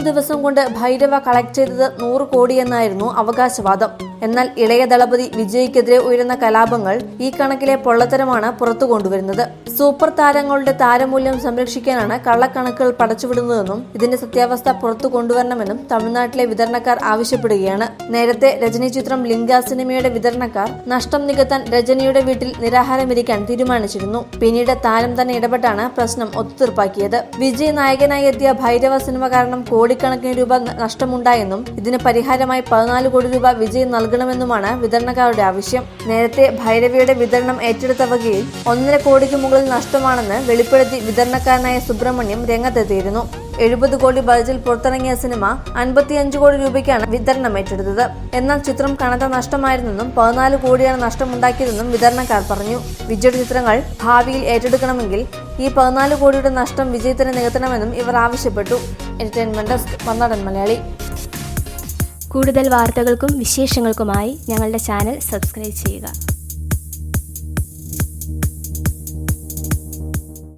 ദിവസം കൊണ്ട് ഭൈരവ കളക്ട് ചെയ്തത് 100 കോടിയെന്നായിരുന്നു അവകാശവാദം. എന്നാൽ ഇളയ ദളപതി വിജയ്ക്കെതിരെ ഉയരുന്ന കലാപങ്ങൾ ഈ കണക്കിലെ പൊള്ളത്തരമാണ് പുറത്തു കൊണ്ടുവരുന്നത്. സൂപ്പർ താരങ്ങളുടെ താരമൂല്യം സംരക്ഷിക്കാനാണ് കള്ളക്കണക്കുകൾ പടച്ചുവിടുന്നതെന്നും ഇതിന്റെ സത്യാവസ്ഥ പുറത്തു കൊണ്ടുവരണമെന്നും തമിഴ്നാട്ടിലെ വിതരണക്കാർ ആവശ്യപ്പെടുകയാണ്. നേരത്തെ രജനി ചിത്രം ലിംഗ സിനിമയുടെ വിതരണക്കാർ നഷ്ടം നികത്താൻ രജനിയുടെ വീട്ടിൽ നിരാഹാരമിരിക്കാൻ തീരുമാനിച്ചിരുന്നു. പിന്നീട് താരം തന്നെ ഇടപെട്ടാണ് പ്രശ്നം ഒത്തുതീർപ്പാക്കിയത്. വിജയ് നായകനായി എത്തിയ ഭൈരവ സിനിമ കാരണം കോടിക്കണക്കിന് രൂപ നഷ്ടമുണ്ടായെന്നും ഇതിന് പരിഹാരമായി 14 കോടി രൂപ വിജയ് നൽകണമെന്നുമാണ് വിതരണക്കാരുടെ ആവശ്യം. നേരത്തെ ഭൈരവിയുടെ വിതരണം ഏറ്റെടുത്ത വകയിൽ 1.5 കോടിക്ക് മുകളിൽ നഷ്ടമാണെന്ന് വെളിപ്പെടുത്തി വിതരണക്കാരനായ സുബ്രഹ്മണ്യം രംഗത്തെത്തിയിരുന്നു. 70 കോടി ബജറ്റിൽ പുറത്തിറങ്ങിയ സിനിമ 55 കോടി രൂപയ്ക്കാണ് വിതരണം ഏറ്റെടുത്തത്. എന്നാൽ ചിത്രം കനത്ത നഷ്ടമായിരുന്നെന്നും 14 കോടിയാണ് നഷ്ടമുണ്ടാക്കിയതെന്നും വിതരണക്കാർ പറഞ്ഞു. വിജയുടെ ചിത്രങ്ങൾ ഭാവിയിൽ ഏറ്റെടുക്കണമെങ്കിൽ ഈ 14 കോടിയുടെ നഷ്ടം വിജയ് തന്നെ നികത്തണമെന്നും ഇവർ ആവശ്യപ്പെട്ടു. Entertainment desk, Marunadan Malayali. കൂടുതൽ വാർത്തകൾക്കും വിശേഷങ്ങൾക്കുമായി ഞങ്ങളുടെ ചാനൽ സബ്സ്ക്രൈബ് ചെയ്യുക.